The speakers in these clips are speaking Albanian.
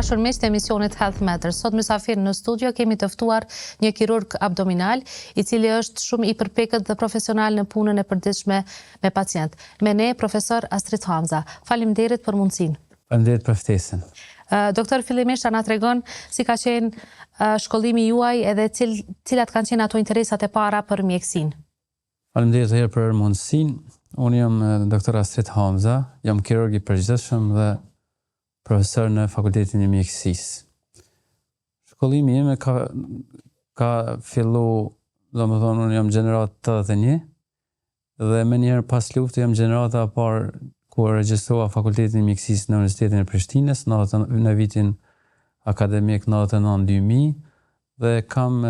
dashur miq të emisionit Health Matters. Sot mysafir në studio kemi të ftuar një kirurg abdominal, i cili është shumë i përpjekët dhe profesional në punën e përditshme me pacient. Me ne profesor Astrid Hamza. Faleminderit për mundësinë. Faleminderit për ftesën. Doktor, fillimisht na tregon si ka qenë shkollimi juaj edhe cilat kanë qenë ato interesat e para për mjekësinë. Faleminderit herë për mundësinë. Unë jam doktor Astrid Hamza, jam kirurg i përgjithshëm dhe profesor në Fakultetin e Mjekësisë. Shkollimi im ka fillu, domethënë unë jam gjenerat 81 dhe më njëherë pas luftës jam gjenerata e parë ku regjistrova Fakultetin e Mjekësisë në Universitetin e Prishtinës në vitin akademik 99-2000 dhe kam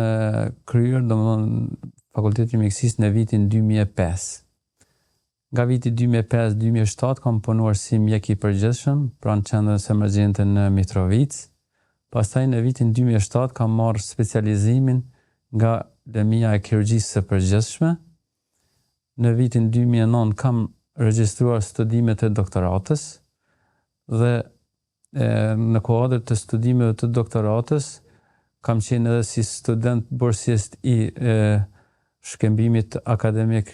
kryer domethënë Fakultetin e Mjekësisë në vitin 2005. Nga viti 2005-2007 kam punuar si mjek i përgjithshëm pranë qendrës emergjente në Mitrovic. Pastaj në vitin 2007 kam marrë specializimin nga Lëmia e Kirurgjisë së Përgjithshme. Në vitin 2009 kam regjistruar studimet e doktoratës dhe në kuadër të studimeve të doktoratës kam qenë edhe si student bursist i shkëmbimit akademik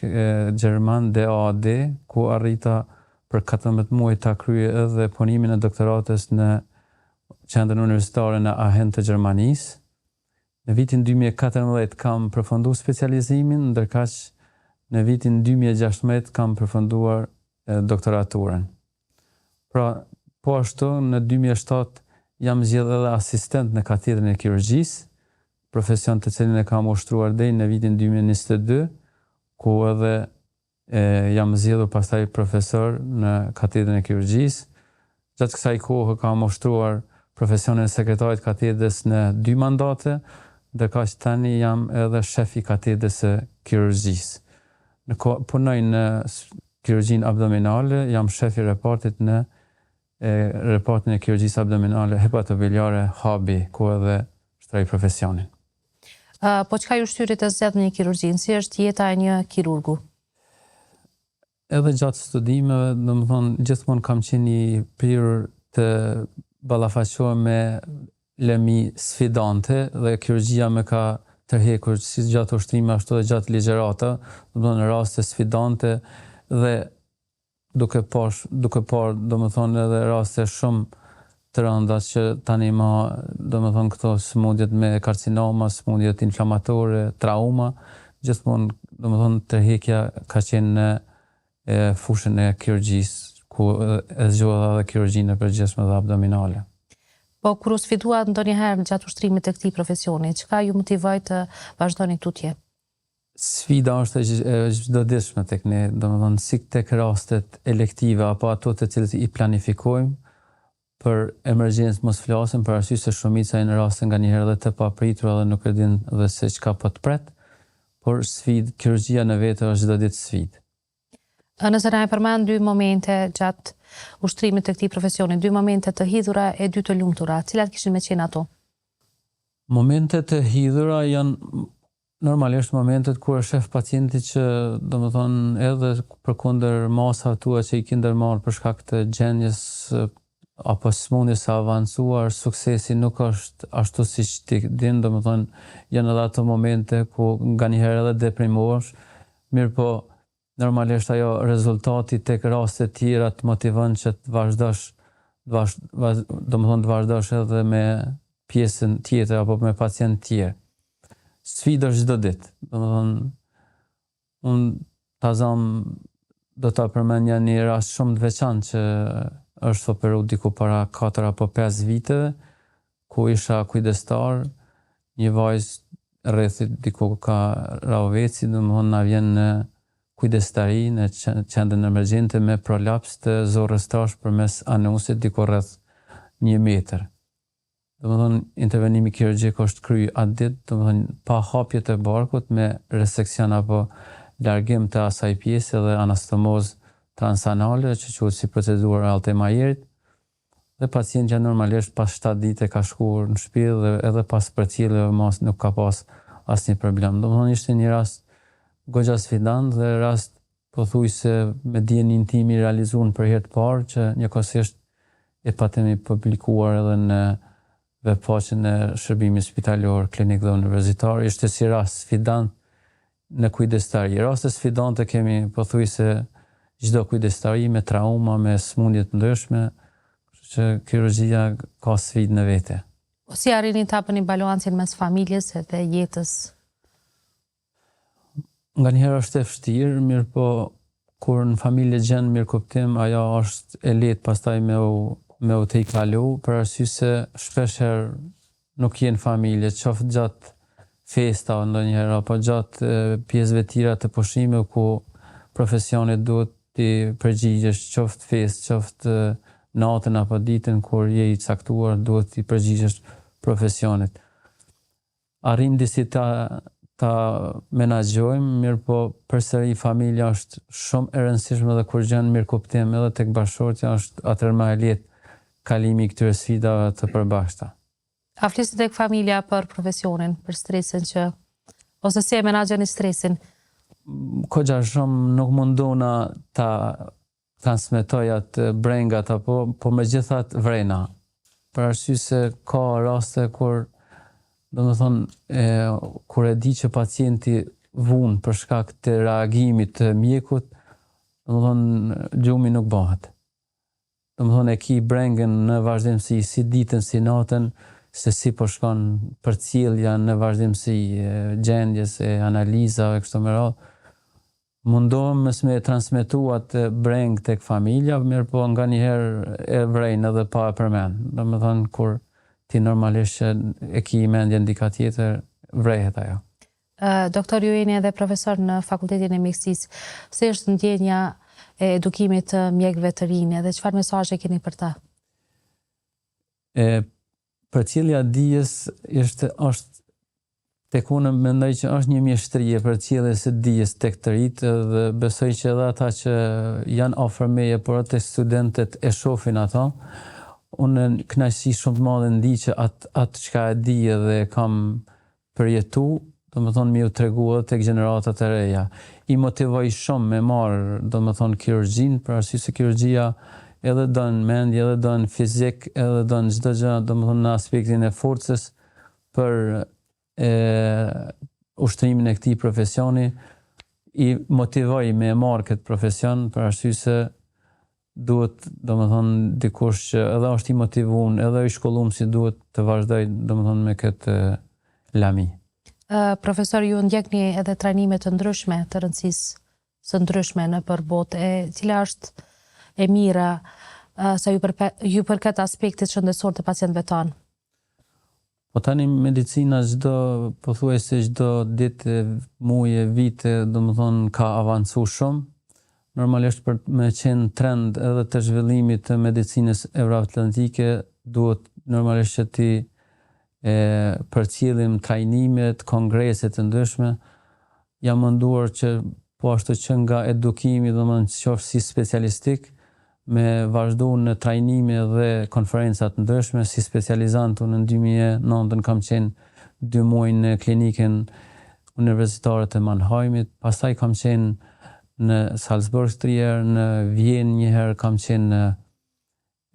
gjerman DAAD, ku arrita për 14 muaj ta kryej edhe punimin e doktoratës në qendrën universitare në Aachen të Gjermanisë. Në vitin 2014 kam përfunduar specializimin, ndërkaq në vitin 2016 kam përfunduar doktoraturën. Pra, po ashtu në 2007 jam zgjedhur edhe asistent në katedrën e kirurgjisë, profesion të cilin e kam ushtruar deri në vitin 2022, ku edhe jam zgjedhur pastaj profesor në katedrën e kirurgjisë. Gjatë kësaj kohe kam ushtruar profesionin e sekretarit katedrës në 2 mandate, ndërkaq tani jam edhe shef i katedrës së kirurgjisë. Punoj në kirurgjinë abdominale, jam shef i repartit në repartin e kirurgjisë abdominale hepatobiliare HABI, ku edhe shtroj profesionin. Po çka ju shtyri të zgjedhni kirurgjinë? Si është jeta e një kirurgu? Edhe gjatë studimeve, domethënë gjithmonë kam qenë i prirur të ballafaqohem me lëmi sfidante dhe kirurgjia më ka tërhekur si gjatë ushtrimit ashtu edhe gjatë ligjërata, domethënë në raste sfidante dhe duke parë domethënë edhe raste shumë të rënda që tani ma, domethënë këto sëmundjet me karcinoma, sëmundjet inflamatore, trauma, gjithmonë domethënë tërheqja ka qenë në fushën e kirurgjisë, ku e zgjodha edhe kirurgjinë e përgjithshme dhe abdominale. Po kur u sfiduat ndonjëherë gjatë ushtrimit të këtij profesioni, çka ju motivoi të vazhdoni tutje? Sfida është e çdoditshme tek ne, domethënë si tek rastet elektive apo ato të cilët i planifikojmë. Për emergjencë mos flasim, për arsye se shumica janë raste nganjëherë edhe të papritura dhe nuk e din dhe se çka po të pret, por sfidë, kirurgjia në vetë është çdo ditë sfidë. Nëse na e përmend 2 momente gjatë ushtrimit të këtij profesioni, 2 momente të hidhura e 2 të lumtura, cilat kishin me qenë ato? Momentet të hidhura janë normalisht momentet kur është shef pacienti që domethënë edhe përkundër masave tua që i ke ndërmarrë për shkak të gjendjes apo sëmundjes së avancuar, suksesi nuk është ashtu siç ti din, domethënë janë edhe ato momente ku nganjëherë edhe deprimohesh, mirë po normalisht ajo rezultati tek raste të tjera të motivon që të vazhdosh, domethënë të vazhdosh edhe me pjesën tjetër apo me pacient tjerë. Sfida është çdo ditë, domethënë unë tazam do ta përmendja një rast shumë të veçantë që është operu diku para 4 apo 5 viteve, ku isha kujdestar, një vajzë rrethit diku ka Rauveci, domethënë na vjen në kujdestari në qendrën emergjente me prolaps të zorrës trash përmes anusit diku rreth 1 metër. Domethënë intervenimi kirurgjik është kryer atë ditë, domethënë pa hapje të barkut me reseksion apo largim të asaj pjese dhe anastomozë transanale, që quhet si procedura Altenmayerit, dhe pacientja normalisht pas 7 ditë ka shkuar në shtëpi dhe edhe pas përcjelljeve mos nuk ka pas asnjë problem. Domethënë ishte një rast goxha sfidant dhe rast pothuajse me dijen intimi realizuar për herë të parë që njëkohësisht e patemi publikuar edhe në dhe paqen e shërbimit spitalor, klinik dhe universitar, ishte si rast sfidant në kujdestari. Raste sfidante kemi pothuajse çdo kujdestari me trauma, me smundje të ndryshme, kështu që kirurgjia ka sfidën e vete. Si arrini të hapëni balancin mes familjes dhe jetës? Nganjëherë është e vështirë, mirë po kur në familje gjen mirëkuptim, ajo është e lehtë pastaj me u të i kalu, për arsye se shpeshherë nuk jenë familje, qoftë gjatë festa ndonjëherë apo gjatë pjesëve tjera të pushimit ku profesionit duhet të përgjigjesh, qoftë festë, qoftë natën apo ditën kur je i caktuar, duhet të përgjigjesh profesionit. Arrim disi ta menaxhojmë, mirë po përsëri familja është shumë e rëndësishme dhe kur gjen mirëkuptim edhe tek bashkëshortja është atëherë më e lehtë kalimi i këtyre sfidave të përbashkëta. A flisit tek familja për profesionin, për stresin ose si e menaxhoni stresin? Kogja shumë nuk mundona ta transmetoj atë brengat po megjithatë vrena. Për arsye se ka raste kur kur e di që pacienti vun për shkak të reagimit të mjekut, gjumi nuk bëhet. E ki brengën në vazhdimsi si ditën, si natën, se si po shkon përcjellja në vazhdimsi gjendjes e analizave kështu me radhë. Mundohem me transmetu atë breng tek familja, mirë po nganjëherë e vrejnë edhe pa e përmend. Kur ti normalisht e ki mendje ndika tjetër, vrehet ajo. Doktor, ju jeni edhe profesor në Fakultetin e Mjekësisë. Si është ndjenja e edukimit të mjekëve të rinj dhe çfarë mesazhe keni për ta? Përcjellja dijes është tek unë mendoj që është një mjeshtrie përcjelljes së dijes tek të rinjt dhe besoj që edhe ata që janë afër meje, por atë studentët e shohin ato. Unë kënaqësi shumë të madhe ndi që atë çka e di dhe kam përjetu, mi u tregu edhe tek gjeneratat e reja. I motivoj shumë me marrë, kirurgjin, për arsye se kirurgjia edhe don mendje, edhe don fizik, edhe don çdo gjë, në aspektin e forcës për ushtrimin e këtij profesioni. I motivoj me marrë këtë profesion për arsye se duhet, dikush që edhe është i motivuar, edhe i shkolluar si duhet të vazhdoj, me këtë lami. Profesor, ju ndjekni edhe trajnime të ndryshme, të rëndësisë së ndryshme në për botë, cila është e mira sa ju përket aspektit shëndetësor të pacientëve tanë? Po tani medicina pothuajse çdo ditë, muaj, vite, ka avancu shumë. Normalisht për me qenë trend edhe të zhvillimit të medicinës euroatlantike, duhet normalisht që ti përcjellim trajnimet, kongreset të ndryshme. Jam munduar që po ashtu që nga edukimi, qoftë si specialistik, me vazhdu në trajnime dhe konferencat të ndryshme, si specializant. Unë në 2009 kam qenë 2 muaj në klinikën universitare të Mannheimit, pastaj kam qenë në Salzburg 3 herë, në Vjenë 1 herë, kam qenë në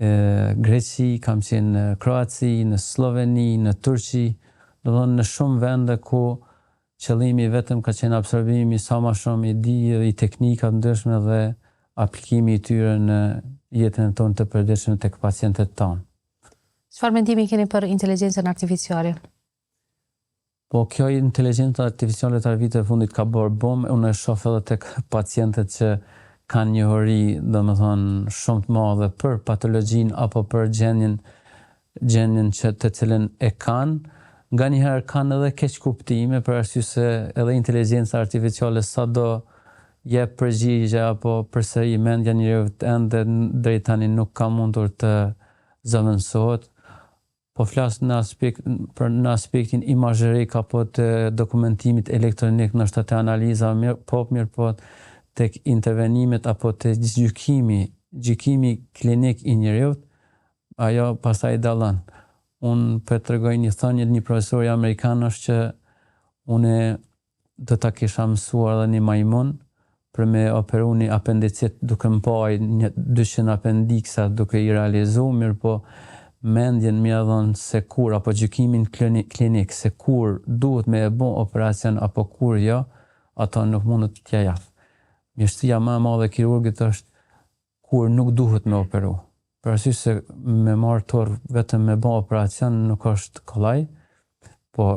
Greqi, kam qenë në Kroaci, në Sloveni, në Turqi, në shumë vende ku qëllimi vetëm ka qenë absorbimi sa ma shumë i dije, i teknikat ndryshme dhe aplikimi i tyre në jetën tonë të përditshme tek pacientët tonë. Çfarë mendimi keni për inteligjencën artificiale? Po kjo inteligjenca artificiale të viteve fundit ka bërë bom, unë e shoh edhe tek pacientët që kanë njohuri, shumë të madhe për patologjinë apo për gjendjen që të cilën e kanë. Nganjëherë kanë edhe keq kuptime për arsye se edhe inteligjenca artificiale sado jep përgjigje apo përsëri mendja njeriu ende deri tani nuk ka mundur të zëvendësohet. Po flas në aspektin imazherik apo të dokumentimit elektronik, ndoshta të analiza mirë, tek intervenimet apo të gjykimi klinik i njeriu, ajo pastaj dallon. Unë për të tregoj një thënie një profesori amerikan është që unë do ta kisha mësuar edhe një majmun për me operu një apendicit duke më paj 200 apendiksa duke i realizu, mirë po mendjen mi dhënë se kur, apo gjykimin klinik, se kur duhet me e bo operacion, apo kur jo, ato nuk mundet t'ja jap. Mjeshtria më e madhe e kirurgit është kur nuk duhet me operu. Për arsye se me marrë torë vetëm me bo operacion nuk është kollaj, po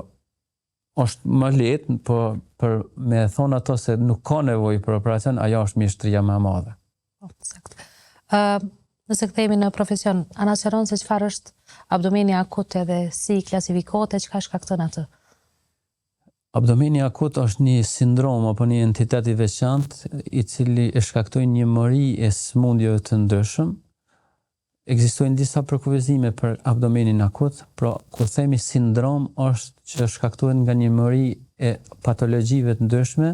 është më lehtë, po për me thonë ato se nuk ka nevojë për operacion, ajo është mjeshtria më e madhe. Sakt. Nëse kthehemi në profesion, ana sqaron se çfarë është abdomeni akut edhe si klasifikohet e çka shkakton atë? Abdomeni akut është një sindrom apo një entitet i veçantë i cili e shkakton një mori e sëmundjeve të ndryshëm. Ekzistojnë disa përkufizime për abdomenin akut, pra kur themi sindrom është që shkaktohet nga një mori e patologjive të ndryshme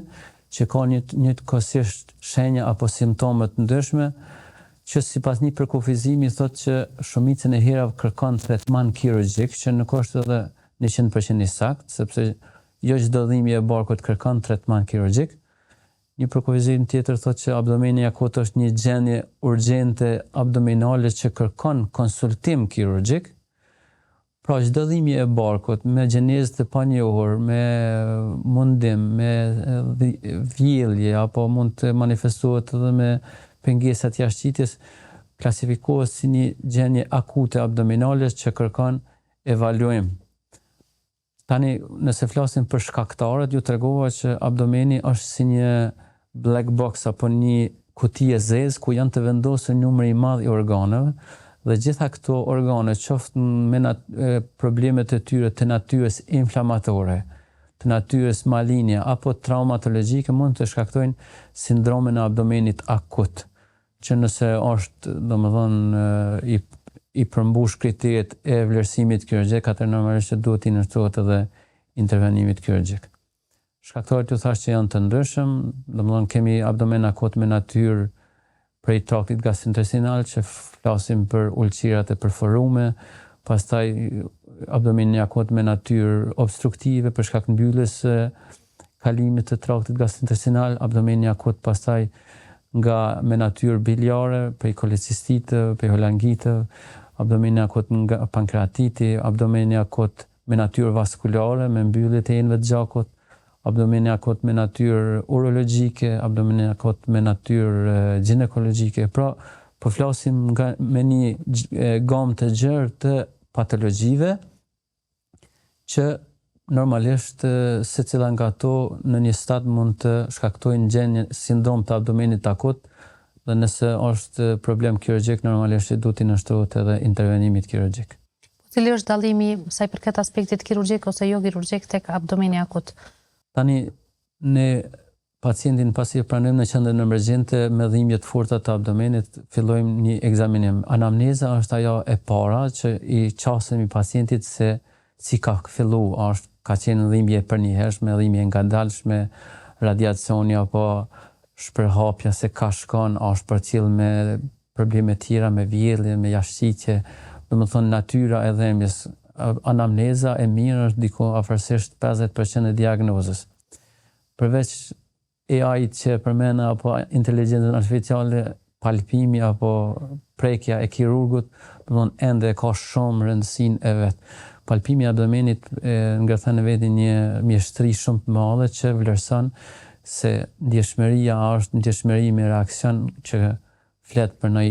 që ka njëjtëkohësisht shenja apo simptome të ndryshme, që sipas një përkufizimi thotë që shumicën e herave kërkon tretman kirurgjik, që nuk është edhe 100% i saktë, sepse jo çdo dhimbje e barkut kërkon tretman kirurgjik. Një përkufizim tjetër thotë që abdomeni akut është një gjendje urgjente abdominale që kërkon konsultim kirurgjik. Pra çdo dhimbje e barkut me gjenezë të panjohur, me mundim, me vjellje, apo mund të manifestohet edhe me pengesat jashtëqitjes, klasifikohet si një gjendje akute abdominale që kërkon evaluim. Tani, nëse flasim për shkaktarët, ju tregova që abdomeni është si një black box apo një kuti e zezë ku janë të vendosur numër i madh i organeve, dhe gjitha këto organe, qoftë me problemet e tyre të natyrës inflamatore, të natyrës maligne apo traumatologjike, mund të shkaktojnë sindromin e abdomenit akut, që nëse është, domethënë, i përmbush kriteret e vlerësimit kirurgjik, atëherë normalisht duhet i ndërtohet edhe intervenimit kirurgjik. Shkaktarët ju thash që janë të ndryshëm, domethënë kemi abdomen akut me natyrë prej traktit gastrointestinal, që flasim për ulqirat e perforume, pastaj abdomeni akut me natyrë obstruktive për shkak mbylljes së kalimit të traktit gastrointestinal, abdomeni akut pastaj nga me natyrë biliare, prej kolecistitë, prej holangitë, abdomeni akut nga pankreatiti, abdomeni akut me natyrë vaskulare, me mbyllje të enëve të gjakut, abdomeni akut me natyrë urologjike, abdomeni akut me natyrë ginekologjike. Pra, po flasim me një gamë të gjerë të patologjive që normalisht secila nga ato në një stad mund të shkaktojnë gjendje sindrom të abdomenit akut, dhe nëse është problem kirurgjik, normalisht duhet i nështrohet edhe intervenimit kirurgjik. Cili është dallimi sa i përket aspektit kirurgjik ose jo kirurgjik tek abdomeni akut? Tani, ne pacientin pasi e pranojmë në qendrën emergjente me dhimbje të forta të abdomenit, fillojmë një ekzaminim. Anamneza është ajo e para që i qasemi pacientit se si ka fillu, ka qenë dhimbje për njëhershme, dhimbje ngadalshme, radiacioni apo shpërhapja se ka shkon, është përcjell me probleme tjera, me vjellje, me jashtëqitje, domethënë natyra e dhimbjes. Anamneza e mirë është diku afërsisht 50% e diagnozës. Përveç AI-t që përmend apo inteligjencën artificiale, palpimi apo prekja e kirurgut, domethënë ende ka shumë rëndësinë e vet. Palpimi i abdomenit ngërthen në veti një mjeshtri shumë të madhe që vlerëson se ndjeshmëria është ndjeshmëri me reakcion që flet për një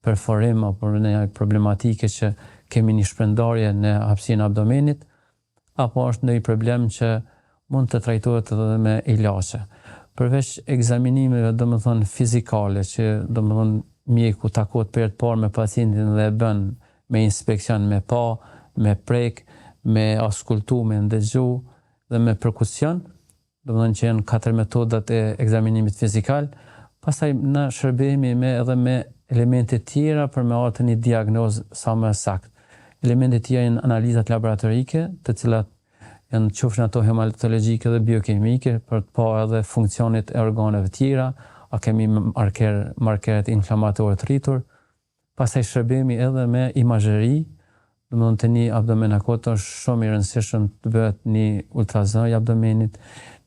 perforim apo në një problematike që kemi një shpërndarje në hapësinë e abdomenit, apo është ndonjë problem që mund të trajtohet edhe me ilaçe. Përveç ekzaminimeve domethënë fizikale që domethënë mjeku takohet për herë të parë me pacientin dhe e bën me inspekcion, me pa, me prek, me auskultu, me ndëgju dhe me perkusion, domethënë që janë 4 metodat e ekzaminimit fizikal. Pastaj na shërbehemi edhe me elemente tjera për me marrë një diagnozë sa më saktë. Elementet tjera janë analizat laboratorike, të cilat janë qofshin ato hematologjike dhe biokimike, për të parë edhe funksionit e organeve tjera, a kemi markeret inflamatore të rritur. Pastaj shërbehemi edhe me imazheri, domethënë të një abdomen akut është shumë i rëndësishëm të bëhet një ultrazon i abdomenit,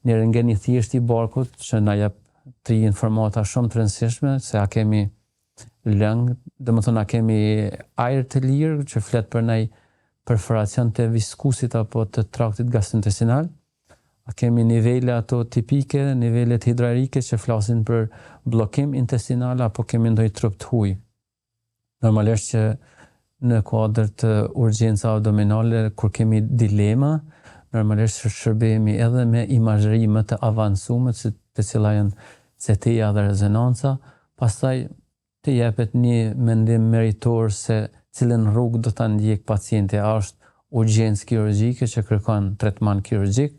një rentgen i thjeshtë i barkut që na jep 3 informata shumë të rëndësishme, se a kemi lëng, domethënë a kemi ajër të lirë që flet për ndaj perforacion të viskusit apo të traktit gastrointestinal. A kemi nivele ato tipike, nivelet hidrarike që flasin për blokim intestinal apo kemi ndonjë trup të huj. Normalisht që në kuadër të urgjenca abdominale kur kemi dilema, normalisht shërbehemi edhe me imazhëri më të avancuar, si të cilat janë CT-ja dhe rezonanca, pastaj të jepet një mendim meritor se cilën rrugë do ta ndjek pacienti, a është urgjencë kirurgjike që kërkon tretman kirurgjik,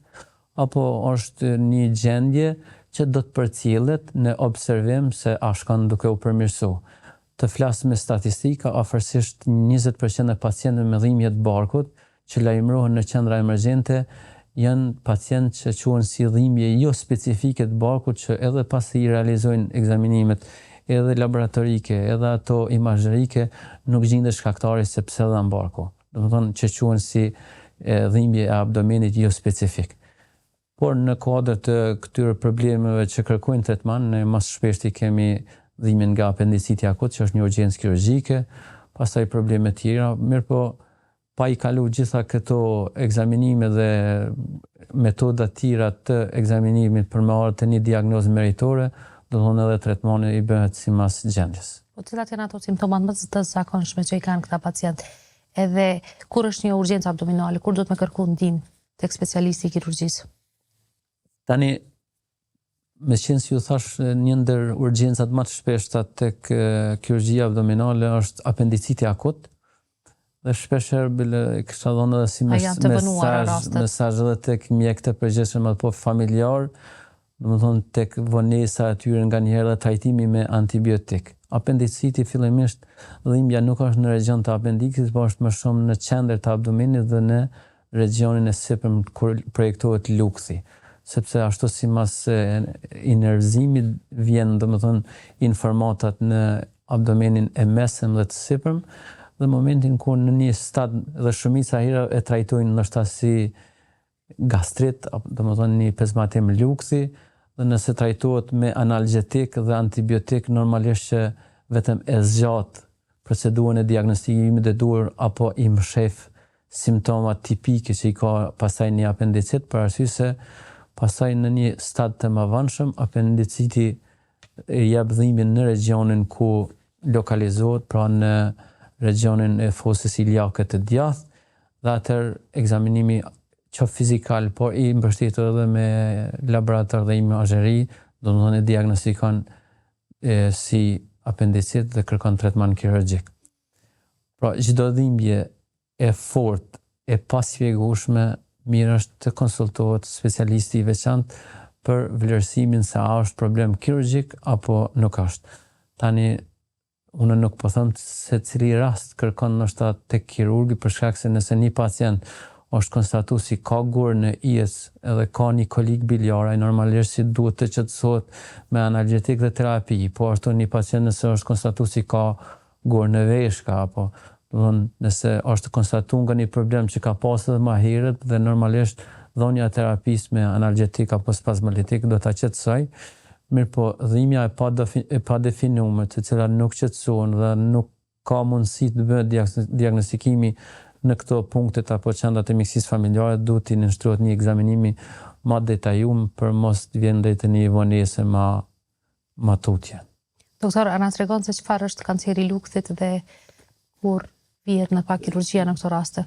apo është një gjendje që do të përcjellet në observim se a shkon duke u përmirësu. Të flas me statistika, afërsisht 20% e pacientëve me dhimbje të barkut që lajmërohen në qendra emergjente janë pacientë që quhen si dhimbje jo specifike të barkut që edhe pasi i realizojnë ekzaminimet edhe laboratorike, edhe ato imazhërike, nuk gjendet shkaktari se pse dha barku. Domethënë që quhen si dhimbje e abdomenit jo specifik. Por në kuadër të këtyre problemeve që kërkojnë tretman, ne më shpesh kemi dhimbjen nga apendiciti akut, që është një urgjencë kirurgjike, pastaj probleme tjera, mirëpo pa i kalu gjitha këto ekzaminime dhe metoda tjera të ekzaminimit për me marrë të një diagnozë meritore, do të thonë edhe tretmani i bëhet sipas gjendjes. Po cilat janë ato simptomat më të zakonshme që i kanë këta pacientë? Edhe kur është një urgjencë abdominale, kur do të më kërku ndihmë tek specialisti i kirurgjisë? Tani, me qenë si ju thash, një ndër urgjencat më të shpeshta tek kirurgjia abdominale është apendiciti akut, dhe shpeshherë bile kisha dhënë edhe si mesazh edhe tek mjekët e përgjithshëm apo familjar, domethënë tek vonesa e tyre nganjëherë dhe trajtimi me antibiotik. Apendiciti fillimisht dhimbja nuk është në region të apendiksit, por është më shumë në qendër të abdomenit dhe në regionin e sipërm kur projektohet lukthi. Sepse ashtu sipas inervëzimit vjen domethënë informatat në abdomenin e mesëm dhe të sipërm, dhe momentin kur në një stad dhe shumica hera e trajtojnë ndoshta si gastrit, domethënë një pezmatim lukthi, dhe nëse trajtohet me analgjetik dhe antibiotik, normalisht që vetëm e zgjat procedurën e diagnostikimit e duhur apo i mshef simptomat tipike që i ka pastaj një apendicit, për arsye se pastaj në një stad të mëdhenshëm apendiciti jep dhimbjen në regionin ku lokalizohet, pra në regionin e fosës iliake të djathtë, dhe atëherë ekzaminimi qoftë fizikal, por i mbështetur edhe me laborator dhe imazhëri, domethënë diagnostikon si apendicit dhe kërkon tretman kirurgjik. Pra, çdo dhimbje e fortë e pasqyrgueshme mirë është të konsultohet specialisti i veçantë për vlerësimin se a është problem kirurgjik apo nuk është. Tani unë nuk po them se cili rast kërkon ndoshta tek kirurgi, për shkak se nëse një pacient është konstatuar si ka gurë në ijes edhe ka një kolik biliare, normalisht si duhet të qetësohet me analgjetik dhe terapi, po ashtu një pacient nëse është konstatuar si ka gurë në veshka, apo nëse është konstatuar nga një problem që ka pasur edhe më herët, dhe normalisht dhënia e terapisë me analgjetik apo spazmolitik do ta qetësoj. Mirëpo dhimbja e padefinuar, të cilat nuk qetësohen dhe nuk ka mundësi të bëhet diagnostikimi në këto punktet apo qendrat e mjekësisë familjare, duhet të nënshtrohet një ekzaminimi më detajuar për mos të vjen deri te një vonese më tutje. Doktor, a na tregon se çfarë është kanceri i lukthit dhe kur vihet në kirurgjia në këto raste?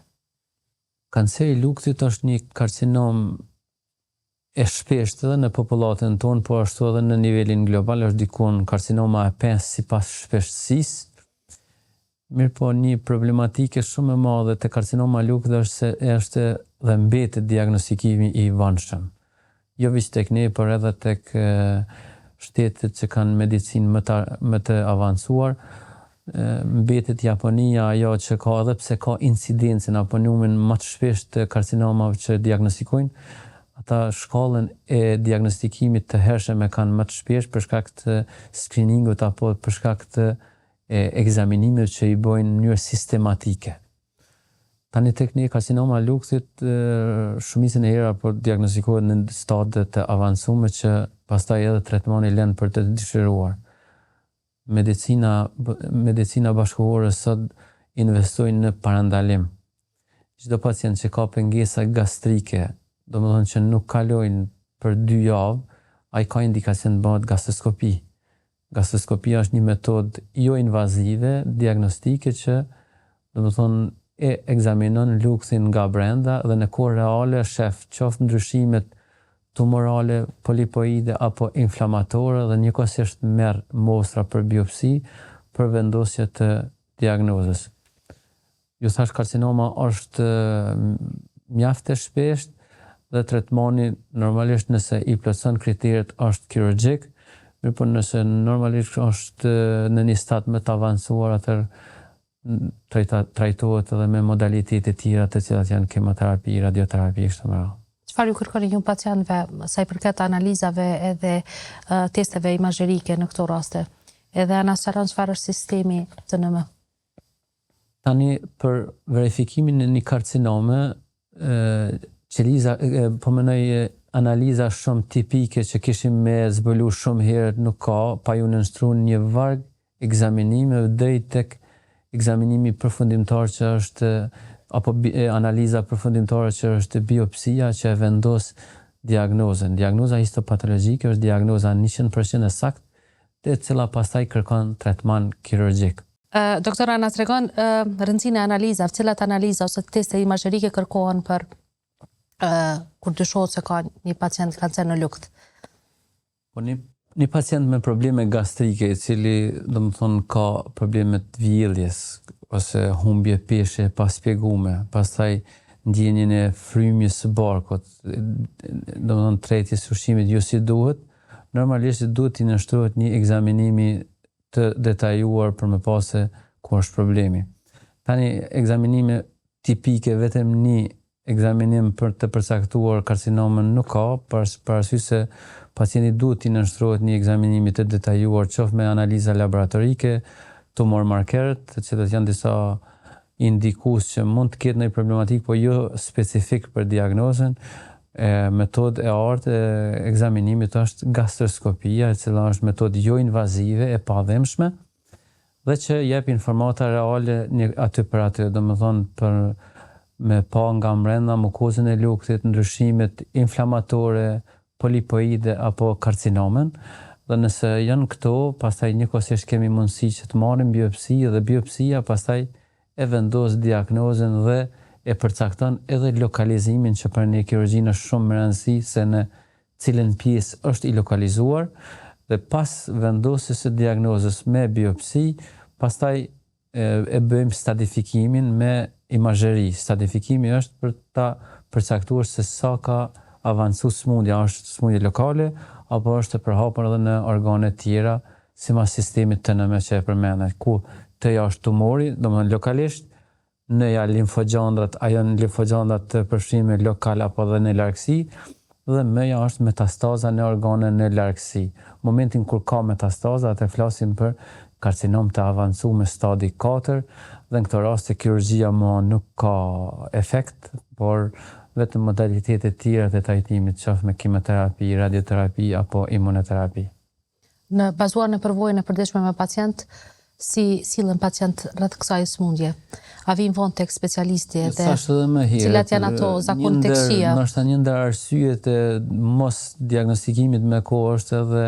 Kanceri i lukthit është një karcinom e shpeshtë edhe në popullatën tonë, po ashtu edhe në nivelin global, është dikun karcinoma e 5 sipas shpeshtësisë. Mirëpo një problematike shumë e madhe te karcinoma e lukthit është dhe mbetet diagnostikimi i vonshëm. Jo vetëm tek ne, por edhe tek shtetet që kanë medicinë më të avancuar. Mbetet Japonia ajo që ka, edhe pse ka incidencën apo numrin më të shpeshtë të karcinomave që diagnostikojnë, ata shkallën e diagnostikimit të hershëm e kanë më të shpesh për shkak të screeningut apo për shkak të ekzaminimeve që i bojnë në mënyrë sistematike. Tani tek ne karcinoma e lukthit shumicën e herë apo diagnostikohet në stade të avancuara që pastaj edhe tretmani lën për të dëshiruar. medicina bashkëkohore sot investojnë në parandalim. Çdo pacient që ka pengesa gastrike, domethënë që nuk kalojnë për 2 javë, ai ka indikacion të bëhet gastroskopi. Gastroskopia është një metodë jo invazive, diagnostike që domethënë e ekzaminon lukthin nga brenda dhe në kohë reale shef qoftë ndryshimet tumorale, polipoide apo inflamatore dhe njëkohësisht merr mostra për biopsi për vendosje të diagnozës. Ju thash karcinoma është mjaft e shpeshtë dhe tretmani normalisht nëse i plotson kriteret është kirurgjik, mirëpo nëse normalisht është në një stad më të avancuar atëherë trajtohet edhe me modalitete tjera të cilat janë kemoterapi, radioterapi kështu me radhë. Çfarë ju kërkoni ju pacientëve sa i përket analizave edhe testeve imazherike në këto raste? Edhe anasharon çfarë është sistemi TNM? Tani për verifikimin e një karcinome, po mënoj analiza shumë tipike që kishim me zbulu shumë herët nuk ka, pa ju nënshtrun një varg ekzaminimeve drejt tek ekzaminimi përfundimtar që është apo analiza përfundimtare që është biopsia që e vendos diagnozën. Diagnoza histopatologjike është diagnoza 100% e saktë, e cila pastaj kërkon tretman kirurgjik. Doktora na tregon rëndësinë e analizave, cilat analiza ose teste imazherike kërkohen për kur dyshohet se ka një pacient kancer në lukth. Po një pacient me probleme gastrike, i cili domethënë ka probleme të vjelljes ose humbje peshe pa shpjegume, pastaj ndjenjen e frymjes së barkut, domethënë tretjes ushqimit jo si duhet, normalisht duhet t'i nështrohet një ekzaminimi të detajuar për me pas se ku është problemi. Tani ekzaminime tipike vetëm një ekzaminim për të përcaktuar karcinomën nuk ka, për arsye se pacienti duhet t'i nështrohet një ekzaminimi të detajuar qoftë me analiza laboratorike, tumor markerët, të cilët janë disa indikues që mund të ketë një problematik, po jo specifik për diagnozën. Metodë e artë e ekzaminimit është gastroskopia, e cila është metodë jo invazive e padhemshme dhe që jep informata reale aty për aty, domethënë për me pa nga brenda mukozën e luktit, ndryshimet inflamatore, polipoide apo karcinomen. Dhe nëse janë këto, pastaj njëkohësisht kemi mundësi që të marrim biopsi dhe biopsia pastaj e vendos diagnozën dhe e përcakton edhe lokalizimin që për një kirurgjinë është shumë më rëndësi se në cilën pjesë është i lokalizuar dhe pas vendosjes së diagnozës me biopsi, pastaj e bëjmë stadifikimin me imazheri. Stadifikimi është për ta përcaktuar se sa ka avancuar smundja, është smundje lokale apo është e përhapur edhe në organe tjera, sipas sistemit TNM që e përmendet, ku T-ja është tumori, domethënë lokalisht, N-ja limfogjandrat, a janë limfogjandrat të përfshime lokal apo dhe në largësi, dhe M-ja është metastaza në organe në largësi. Momentin kur ka metastaza, atë flasim për karcinom të avancuar me stadi 4, dhe në këto raste kirurgjia më nuk ka efekt, por vetëm modalitetet tjera të trajtimit, qoftë me kimoterapi, radioterapi apo imunoterapi. Në bazuar në përvojën e përditshme me pacient, si sillen pacient rreth kësaj smundje? A vijnë vonë tek specialisti edhe cilat janë ato zakon tek shia? Ndoshta një ndër arsyet e mos diagnostikimit me kohë është edhe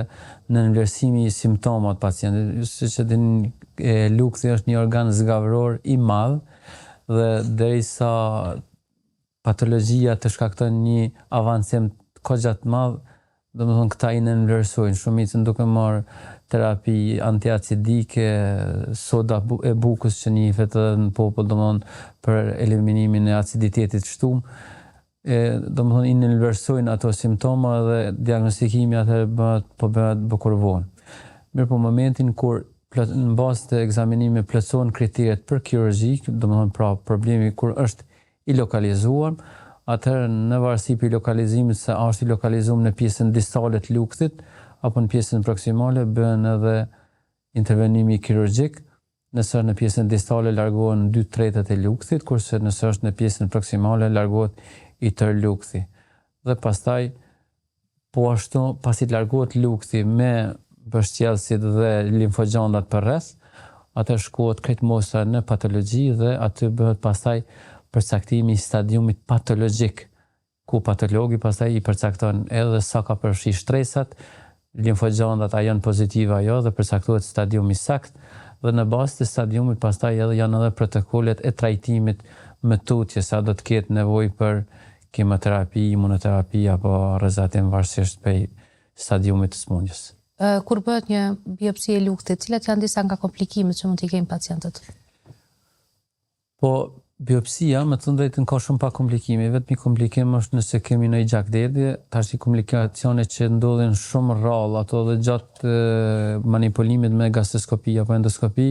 në vlerësimi i simptomat pacientit. Siç e dini, lukthi është një organ zgavëror i madh dhe derisa patologjia të shkakton një avancim kogja të madh, domethënë këta i nënvlerësojnë, shumicën duke marrë terapi antiacidike, soda e bukës që njihet edhe në popull, domethënë për eliminimin e aciditetit shtum, domethënë i nënvlerësojnë ato simptoma dhe diagnostikimi atëherë bëhet bukur vonë. Mirëpo momentin kur në bazë të ekzaminimit plotësohen kriteret për kirurgjik, domethënë pra problemi kur është i lokalizuar, atëherë në varësi për lokalizimit se është i lokalizuar në pjesën distale të lukthit apo në pjesën proksimale, bën edhe intervenimi kirurgjik. Nëse është në pjesën distale largohen 2/3 e lukthit, kurse nëse është në pjesën proksimale largohet i tërë lukthi. Dhe pastaj po ashtu pasi të largohet lukthi me bështjellësit dhe limfogjandat për rreth, atë shkohet këtë mosa në patologji dhe aty bëhet pastaj përcaktimi i stadiumit patologjik, ku patologi pastaj i përcakton edhe sa ka përfshi stresat, limfogjandat a janë pozitive ajo dhe përcaktohet stadiumi sakt, dhe në bazë të stadiumit pastaj janë edhe protokollet e trajtimit më tutje, sa do të ketë nevojë për kimoterapi, imunoterapi apo rrezatim varësisht prej stadiumit të smundjes. Kur bëhet një biopsi e luktit, cilat janë disa nga komplikimet që mund t'i kenë pacientët? Po, biopsia, me të drejtën, ka shumë pak komplikime. Vetëm i komplikim është nëse kemi në gjakderdhje, tash i komplikacione që ndodhin shumë rrallë, ato dhe gjatë manipulimit me gastroskopi apo endoskopi,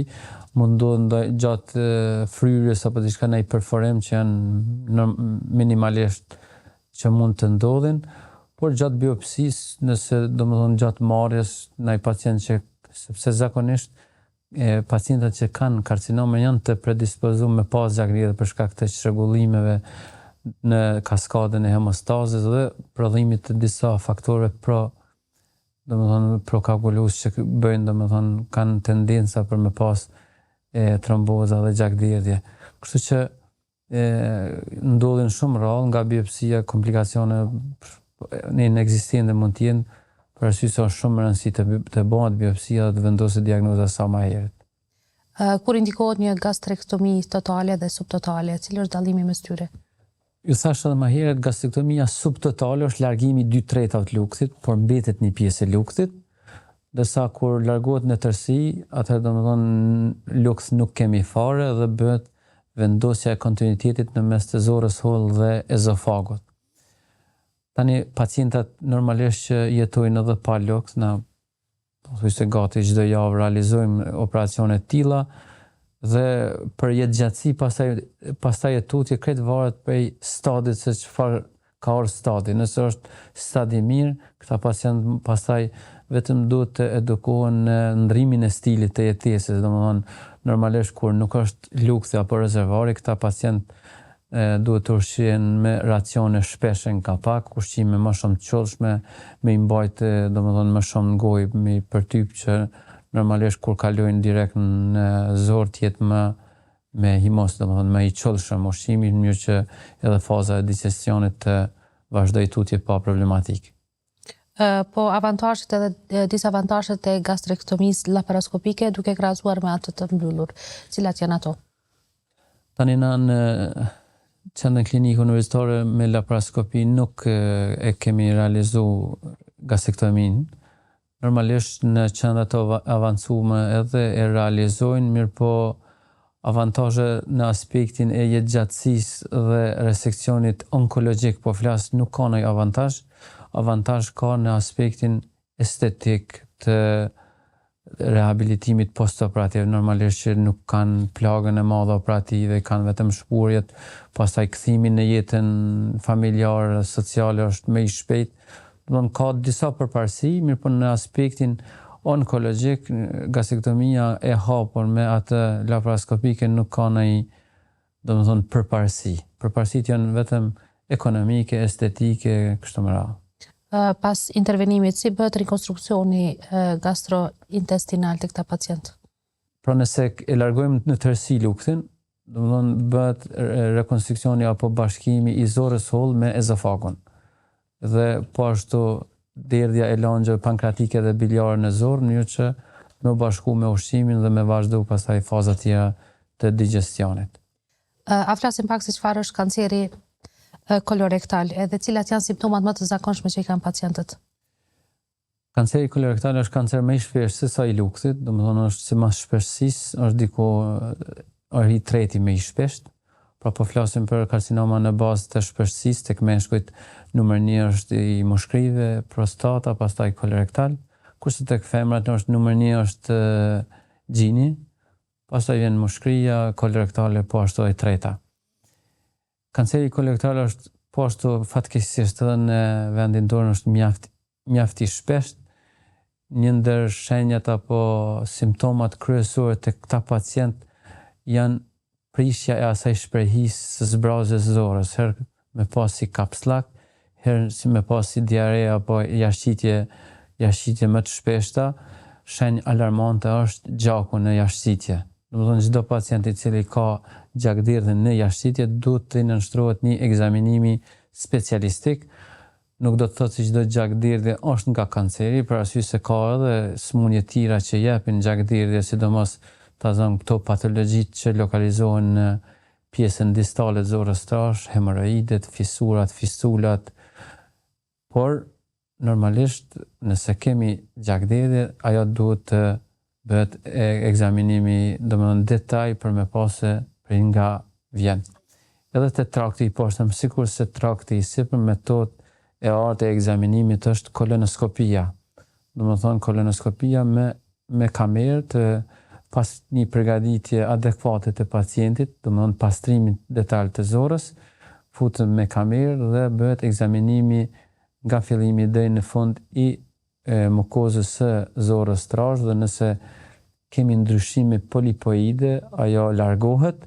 mund ndodhin gjatë fryrjes apo diçka në perforim që janë minimalisht që mund të ndodhin, por gjatë biopsisë, nëse domethënë gjatë marrjes ndaj pacient që sepse zakonisht pacientët që kanë karcinome janë të predispozuar me pas gjakderdhje për shkak të çrregullimeve në kaskadën e hemostazës dhe prodhimit të disa faktorëve prokoagulues që bëjnë domethënë kanë tendenca për me pas tromboza dhe gjakderdhje. Kështu që ndodhin shumë rrallë nga biopsia, komplikacione në ekzistente mund të jenë, për arsye se është shumë rëndësi të bëhet biopsia dhe të vendoset diagnoza sa më herët. Kur indikohet një gastrektomi totale dhe subtotale, cili është dallimi mes tyre? Ju thash edhe më herët, gastrektomia subtotale është largimi 2/3 të luktit, por mbetet një pjesë e luktit, ndërsa kur largohet në tërësi, atëherë domethënë lukt nuk kemi fare dhe bëhet vendosja e kontinuitetit në mes të zorës holl dhe ezofagut. Tani pacientat normalisht që jetojnë edhe pa lukt, na thuajse gati çdo javë realizojmë operacione të tilla dhe për jetëgjatësi pastaj e tutje krejt varet prej stadit se çfarë ka orë stadi. Nëse është stadi mirë, këta pacient pastaj vetëm duhet të edukohen në ndrimin e stilit të jetesës, domethënë normalisht kur nuk është lukti apo rezervari, këta pacient duhet të ushqehen me racione shpeshe nga pak, ushqime më shumë të qëllshme, me i mbajtë domethënë më shumë në gojë, me i përtyp që normalisht kur kalojnë direkt në zor të jetë më me himos, domethënë më i qëllshëm ushqimi, në mënyrë që edhe faza e digestionit të vazhdojë tutje pa problematik. Po avantazhet edhe disavantazhet e gastrektomisë laparoskopike duke krahasuar me atë të mbyllur, cilat janë ato? Tani në qendrën klinike universitare me laparoskopi nuk e kemi realizuar gastrektomin. Normalisht në qendrat të avancume edhe e realizojnë, mirë po avantazhe në aspektin e jetëgjatësisë dhe resekcionit onkologjik, po flas nuk ka ndonjë avantazh. Avantazh ka në aspektin estetik të rehabilitimit postoperativ, normalisht që nuk kanë plagën e madhe operative, kanë vetëm shpurjet, pastaj kthimi në jetën familjare, sociale është më i shpejt. Domthonë ka disa përparësi, mirë po në aspektin onkologjik, gastrektomia e hapur me atë laparoskopike nuk ka ndonjë domethënë përparësi. Përparësitë janë vetëm ekonomike, estetike, kështu me radhë. Pas intervenimit, si bëhet rekonstruksioni gastrointestinal të këta pacient? Pra nëse e largojmë në tërësi luktin, domethënë bëhet rekonstruksioni apo bashkimi i zorës holl me ezofagun. Dhe po ashtu derdhja e langjeve pankreatike dhe biliare në zorë, në mënyrë që me bashku me ushqimin dhe me vazhdu pastaj faza tjera të digestionit. A flasim pak se çfarë është kanceri kolorektal, edhe cilat janë simptomat më të zakonshme që i kanë pacientët? Kanceri kolorektal është kancer më i shpeshtë se sa i luktit, domethënë është si mas shpeshtësisë, është diku i treti më i shpeshtë. Pra po flasim për karcinoma në bazë të shpeshtësisë, tek meshkujt numër 1 është i mushkrive, prostata, pastaj kolorektal, kurse tek femrat është numër 1 është gjini, pastaj vjen mushkria, kolorektale, po ashtu e treta. Kanceri kolorektal është po ashtu fatkeqësisht edhe në vendin tonë është mjaft i shpeshtë. Një ndër shenjat apo simptomat kryesore të këta pacient janë prishja e asaj shprehisë së zbrazjes zorës, herë me pas si kapslak, herë si me pas si diare apo jashqitje më të shpeshta, shenjë alarmante është gjaku në jashtësitje. Domethënë çdo pacient I cili ka gjakderdhje në jashtësitje duhet të nënshtrohet një ekzaminimi specialistik. Nuk do të thotë se çdo gjakderdhje është nga kanceri, për arsye se ka edhe sëmundje tjera që japin gjakderdhje, sidomos ta zëm këto patologjitë që lokalizohen në pjesën distale të zorës trash, hemoroidet, fisurat, fistulat. Por normalisht nëse kemi gjakderdhje, ajo duhet të bëhet ekzaminimi domethënë detaj për me pas se prej nga vjen. Edhe te trakti I poshtëm, sikur se trakti I sipër, metodë e artë e ekzaminimit është kolonoskopia. Domethënë kolonoskopia me kamerë të pas një përgatitje adekuate të pacientit, domethënë pastrimit detaj të zorës, futet me kamerë dhe bëhet ekzaminimi nga fillimi deri në fund I mukozës së zorës trash dhe nëse kemi ndryshime polipoide, ajo largohet,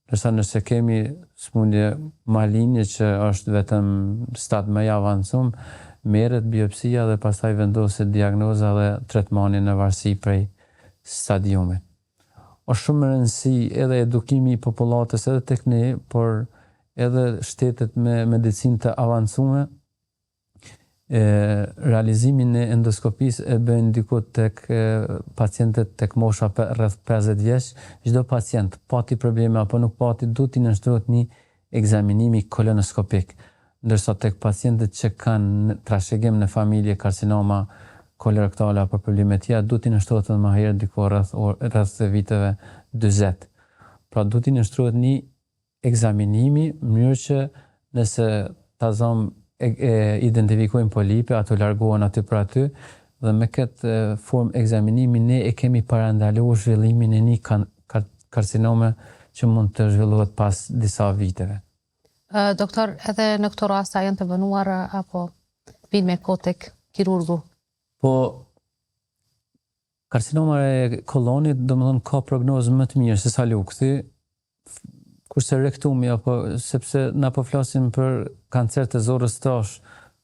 ndërsa nëse kemi sëmundje maligne që është vetëm stad më I avancuar, merret biopsia dhe pastaj vendoset diagnoza dhe tretmani në varësi prej stadiumit. Është shumë e rëndësishme edhe edukimi I popullatës edhe tek ne, por edhe shtetet me medicinë të avancuar, realizimin e endoskopisë e bëjnë diku tek pacientët tek mosha rreth 50 vjeç. Çdo pacient pati probleme apo nuk pati, duhet I nënshtrohet një ekzaminimi kolonoskopik, ndërsa tek pacientët që kanë trashëgim në familje, karcinoma kolorektale apo probleme tjera, duhet I nënshtrohet më herët diku rreth viteve 40. Pra duhet I nënshtrohet një ekzaminimi në mënyrë që nëse ta zëm identifikojmë polipe, ato largohen aty për aty, dhe me këtë formë ekzaminimi ne e kemi parandaluar zhvillimin e një karcinome që mund të zhvillohet pas disa viteve. Doktor, edhe në këto raste janë të vënuar apo vinë me kohë tek kirurgu? Po, karcinoma e kolonit domethënë ka prognozë më të mirë se sa lukthi, kurse rektumi apo sepse na po flasim për kancer të zorës trash,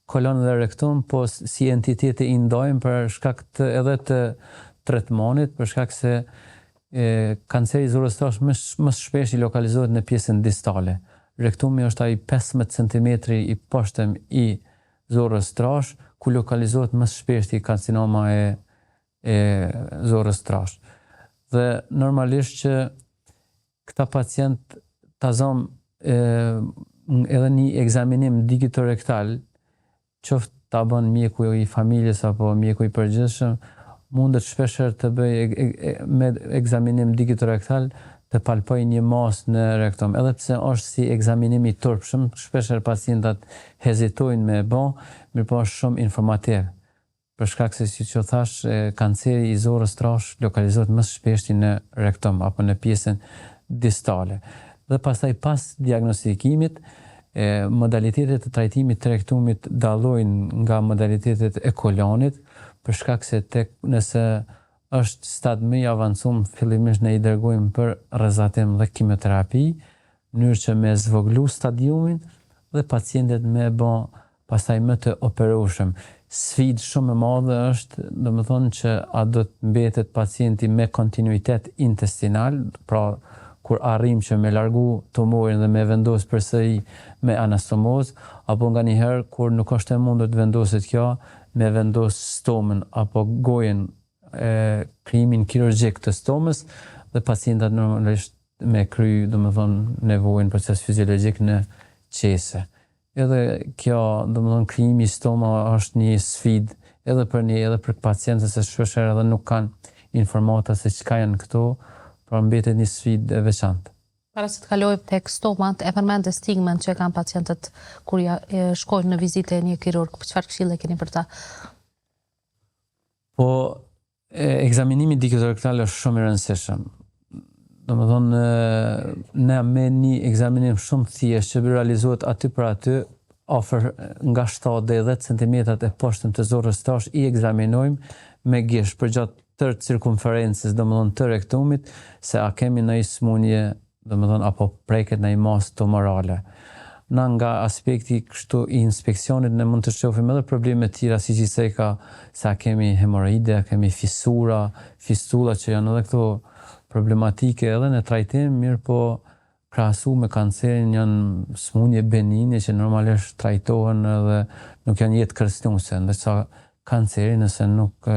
kolon dhe rektum, po si entitete I ndajmë për shkak të edhe të tretmanit, për shkak se kanceri I zorës trash më shpesh I lokalizohet në pjesën distale. Rektumi është ai 15 cm I poshtëm I zorës trash, ku lokalizohet më shpesh I karcinoma e zorës trash. Dhe normalisht që këta pacient ta zëm edhe një ekzaminim digitorektal, qoftë ta bën mjeku I familjes apo mjeku I përgjithshëm, mundet shpeshherë të bëj me ekzaminim digitorektal të palpoj një masë në rektum. Edhe pse është si ekzaminim I turpshëm, shpeshherë pacientat hezitojnë me bë, mirëpo është shumë informativ. Për shkak se siç u thash, kanceri I zorës trash lokalizohet më shpesh në rektum apo në pjesën distale. Dhe pastaj pas diagnostikimit, modalitetet të trajtimit të rektumit dallojnë nga modalitetet e kolonit, për shkak se nëse është stad më I avancuar, fillimisht ne I dërgojmë për rrezatim dhe kimioterapia, në mënyrë që me zvoglu stadiumin dhe pacientët me bë pastaj më të operueshëm. Sfidë shumë e madhe është, domethënë që a do të mbetet pacienti me kontinuitet intestinal, pra kur arrim që me largu tumorin dhe me vendos përsëri me anastomoz, apo nga njëherë kur nuk është e mundur të vendoset kjo, me vendos stomën apo gojen krijimin kirurgjik të stomës dhe pacientat normalisht me kry, domethënë nevojën proces fiziologjik në qese. Edhe kjo, domethënë krijimi I stoma është një sfidë edhe për pacientët se shpesh edhe nuk kanë informata se çka janë këto. Pra mbetet një sfidë e veçantë. Para se të kalojmë tek stomat, e përmendë stigmën që kanë pacientët kur shkojnë në vizitë e një kirurg. Çfarë këshille keni për ta? Po, ekzaminimi digitorektal është shumë I rëndësishëm. Domethënë, ne me një ekzaminim shumë thjesht që realizohet aty për aty, afër nga 7 deri 10 cm e poshtëm të zorës trash I ekzaminojmë me gisht përgjatë tërë cirkumferencës, domethënë të rektumit, se a kemi ndonjë sëmundje, domethënë apo preket ndonjë masë tumorale. na nga aspekti kështu I inspeksionit ne mund të shohim edhe probleme të tjera si gjithsej sa kemi hemoroide, kemi fisura, fistula që janë edhe këto problematike edhe në trajtim, mirë po krahasu me kancerin janë smundje benine që normalisht trajtohen edhe nuk janë jetë kërcënuese, ndërsa kanceri nëse nuk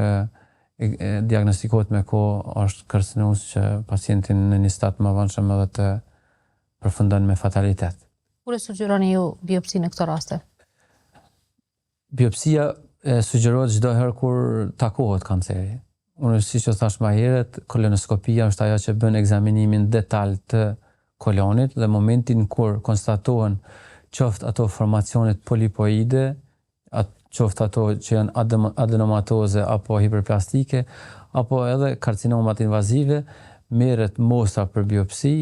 diagnostikohet me kohë është kërcënues që pacientin në një stad më avonshëm edhe të përfundon me fatalitet. Kur e sugjeroni ju biopsi në këto raste? Biopsia sugjerohet çdo herë kur takohet kanceri. Unë siç që thash më herët, kolonoskopia është ajo që bën ekzaminimin detaj të kolonit dhe momentin kur konstatohen qoftë ato formacionet polipoide, qoftë ato që janë adenomatoze apo hiperplastike, apo edhe karcinomat invazive, merret mostra për biopsi